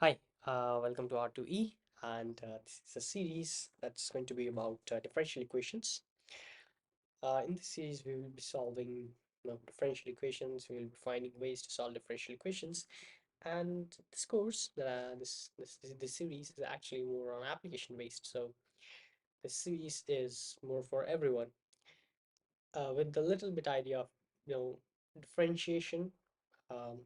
Hi, welcome to R2E, and this is a series that's going to be about differential equations. In this series, we will be solving differential equations. We will be finding ways to solve differential equations. And this course, this series is actually more on application based. So this series is more for everyone, with the little bit idea of differentiation, um,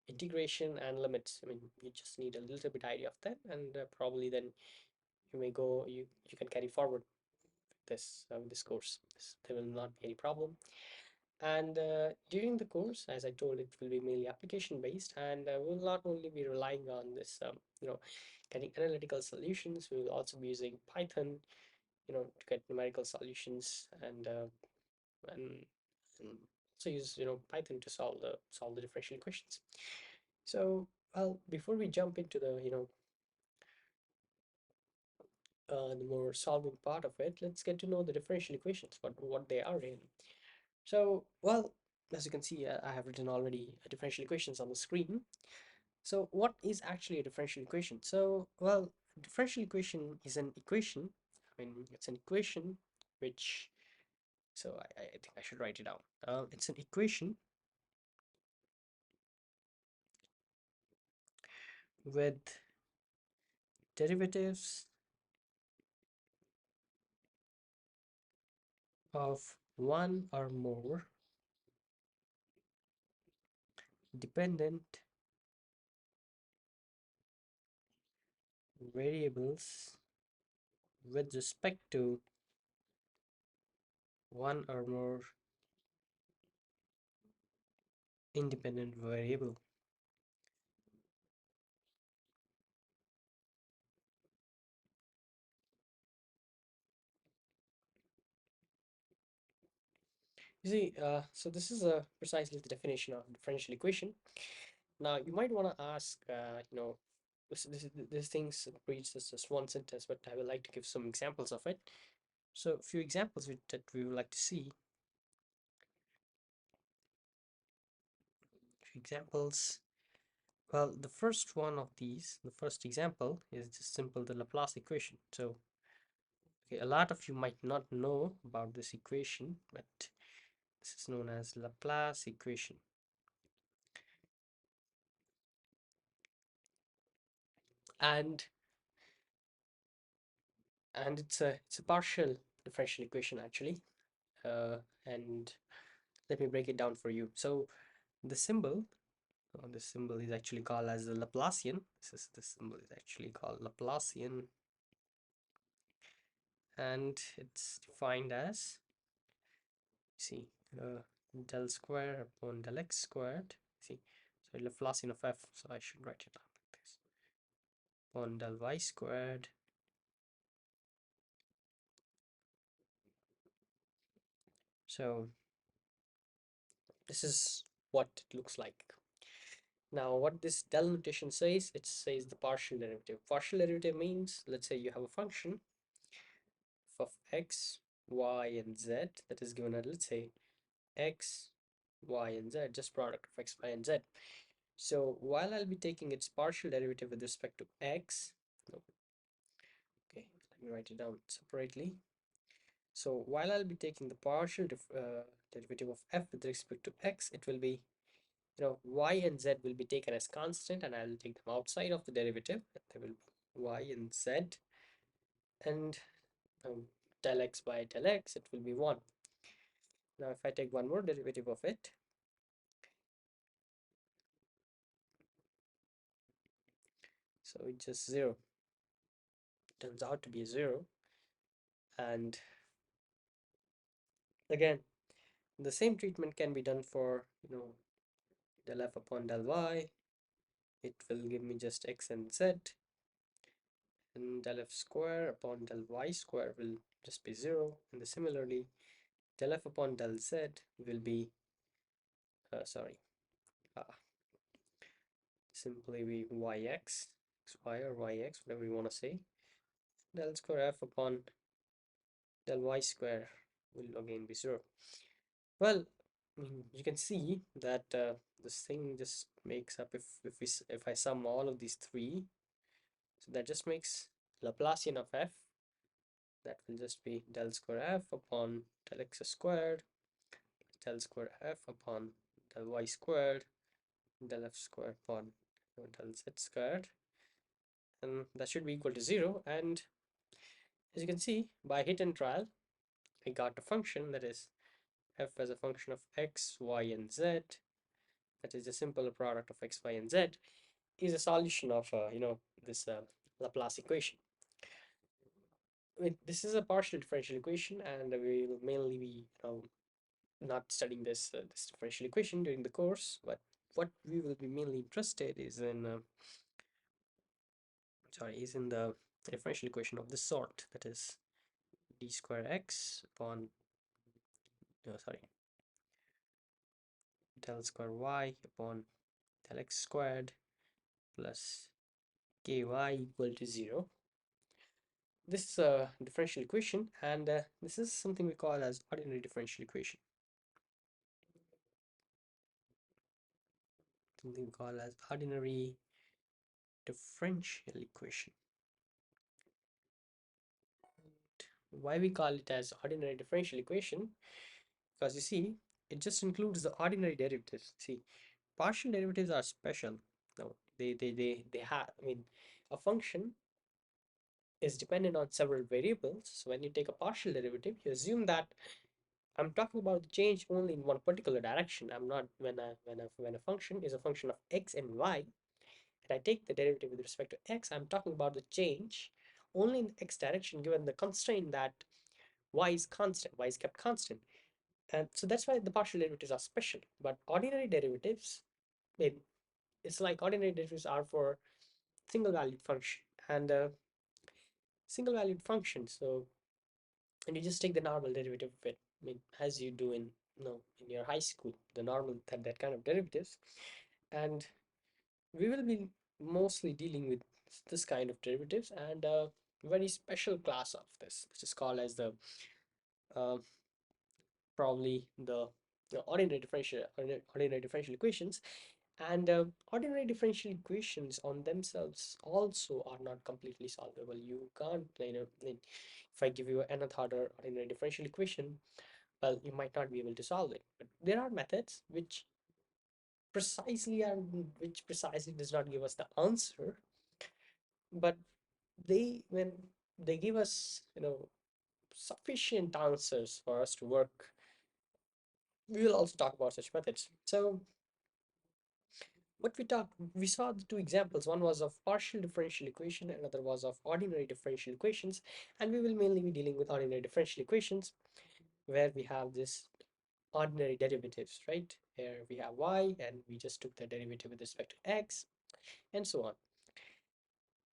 integration, and limits. I mean, you just need a little bit idea of that, and probably then you can carry forward this course. There will not be any problem. And during the course, as I told, it will be mainly application based, and we will not only be relying on this getting analytical solutions. We will also be using Python, to get numerical solutions, and, and also use Python to solve the differential equations. So, well, before we jump into the more solving part of it, let's get to know the differential equations, what they are really. So, well, as you can see, I have written already differential equations on the screen. So, what is actually a differential equation? So, well, differential equation is an equation. I mean, it's an equation which, so I think I should write it down. It's an equation with derivatives of one or more dependent variables with respect to one or more independent variable. You see, so this is precisely the definition of differential equation. Now, you might want to ask, this things reads as just one sentence, but I would like to give some examples of it. So, a few examples that we would like to see. A few examples. Well, the first one of these, the first example, is just simple the Laplace equation. So, okay, a lot of you might not know about this equation, but this is known as Laplace equation. And it's a partial differential equation actually. And let me break it down for you. So the symbol, this symbol is actually called as the Laplacian. This symbol is actually called Laplacian, and it's defined as, see, del square upon del x squared. See, so Laplacian of f. So I should write it down like this: upon del y squared. So this is what it looks like. Now, what this del notation says, it says the partial derivative. Partial derivative means, let's say you have a function of x, y, and z that is given at, let's say, x, y, and z, just product of x, y, and z. So while I'll be taking its partial derivative with respect to x, okay, let me write it down separately. So while I'll be taking the partial derivative of f with respect to x, it will be, y and z will be taken as constant, and I'll take them outside of the derivative. They will be y and z, and del x by del x, it will be 1. Now, if I take one more derivative of it, so it's just 0. It turns out to be 0. And again, the same treatment can be done for, del f upon del y. It will give me just x and z. And del f square upon del y square will just be 0. And similarly, del f upon del z will be, sorry, uh, simply be yx, xy or yx, whatever you want to say. Del square f upon del y square will again be 0. Well, I mean, you can see that this thing just makes up if I sum all of these three, so that just makes Laplacian of f. That will just be del square f upon del x squared, del square f upon del y squared, del f squared upon del z squared, and that should be equal to 0. And as you can see, by hit and trial, I got a function that is f as a function of x, y, and z. That is a simple product of x, y, and z is a solution of this Laplace equation. I mean, this is a partial differential equation, and we will mainly be not studying this differential equation during the course. But what we will be mainly interested is in is in the differential equation of this sort, that is d square x upon no sorry del square y upon del x squared plus ky equal to 0. This is a differential equation, and this is something we call as ordinary differential equation. Something we call as ordinary differential equation. Why we call it as ordinary differential equation? Because you see, it just includes the ordinary derivatives. See, partial derivatives are special. No, they have. I mean, a function is dependent on several variables. So when you take a partial derivative, you assume that I'm talking about the change only in one particular direction. I'm not when a function is a function of x and y, and I take the derivative with respect to x, I'm talking about the change only in the x direction given the constraint that y is constant, y is kept constant. And so that's why the partial derivatives are special. But ordinary derivatives, it's like ordinary derivatives are for single valued function and single valued function. So, and you just take the normal derivative of it. I mean, as you do in in your high school, the normal that kind of derivatives. And we will be mostly dealing with this kind of derivatives and a very special class of this, which is called as the uh, probably the ordinary differential equations. And ordinary differential equations on themselves also are not completely solvable. You can't, if I give you another order ordinary differential equation, well, you might not be able to solve it. But there are methods which precisely does not give us the answer, but when they give us, sufficient answers for us to work. We will also talk about such methods. So we saw the two examples. One was of partial differential equation, another was of ordinary differential equations, and we will mainly be dealing with ordinary differential equations where we have this ordinary derivatives, right? Here we have y and we just took the derivative with respect to x and so on.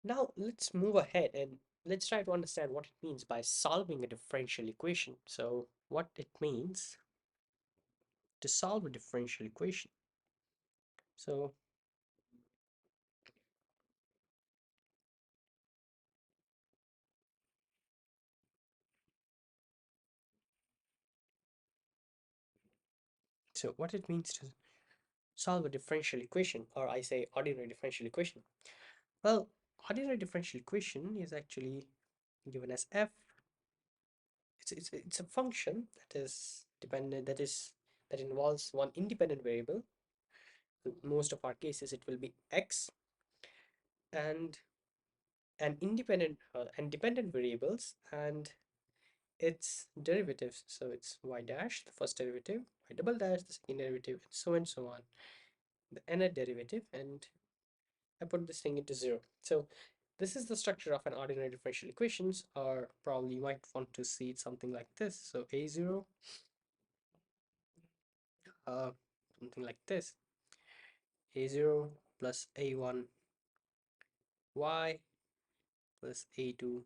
Now let's move ahead and let's try to understand what it means by solving a differential equation. So what it means to solve a differential equation. So what it means to solve a differential equation, or I say ordinary differential equation. Well, ordinary differential equation is actually given as f. It's a function that is dependent, that involves one independent variable. In most of our cases, it will be x, and and dependent variables and its derivatives. So it's y dash, the first derivative, y double dash, the second derivative, and so on. The nth derivative, and I put this thing into 0. So this is the structure of an ordinary differential equations, or probably you might want to see it something like this. So a0, uh, something like this, a0 plus a1 y plus a2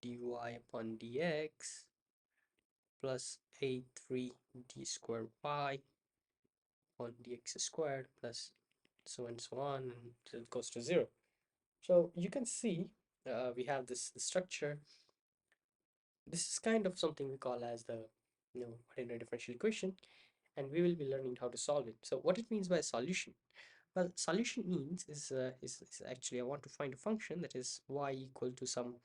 dy upon dx plus a3 d squared y upon dx squared plus so and so on until it goes to 0. So you can see we have this structure. This is kind of something we call as the ordinary differential equation, and we will be learning how to solve it. So what it means by solution? Well, solution means is actually I want to find a function that is y equal to some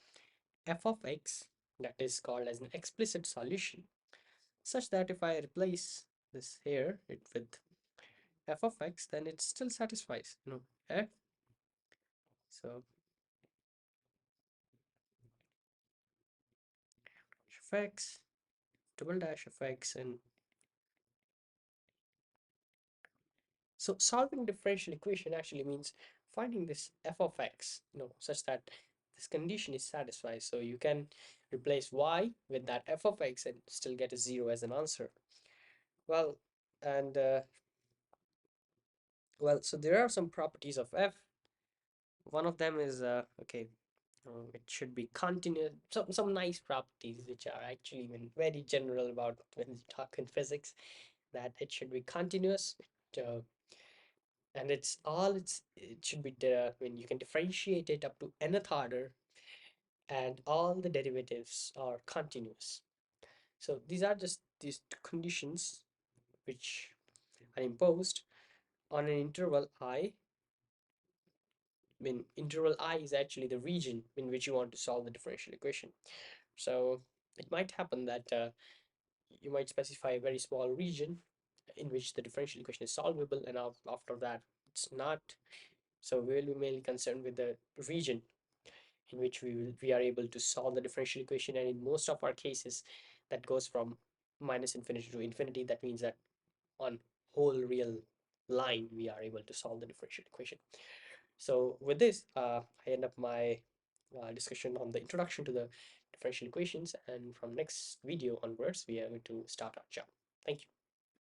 f of x that is called as an explicit solution, such that if I replace this here it with f of x, then it still satisfies, f. So f x, double dash of x, and so solving differential equation actually means finding this f of x, such that this condition is satisfied. So you can replace y with that f of x and still get a 0 as an answer. Well, and well, so there are some properties of f. One of them is okay, it should be continuous. Some nice properties which are actually very general about when you talk in physics, that it should be continuous. And it should be when you can differentiate it up to nth order, and all the derivatives are continuous. So these are just these conditions which are imposed on an interval I, when interval I is actually the region in which you want to solve the differential equation. So it might happen that you might specify a very small region in which the differential equation is solvable, and after that it's not. So we will be mainly concerned with the region in which we are able to solve the differential equation, and in most of our cases that goes from minus infinity to infinity. That means that on whole real line we are able to solve the differential equation. So with this, I end up my discussion on the introduction to the differential equations, and from next video onwards we are going to start our job. Thank you.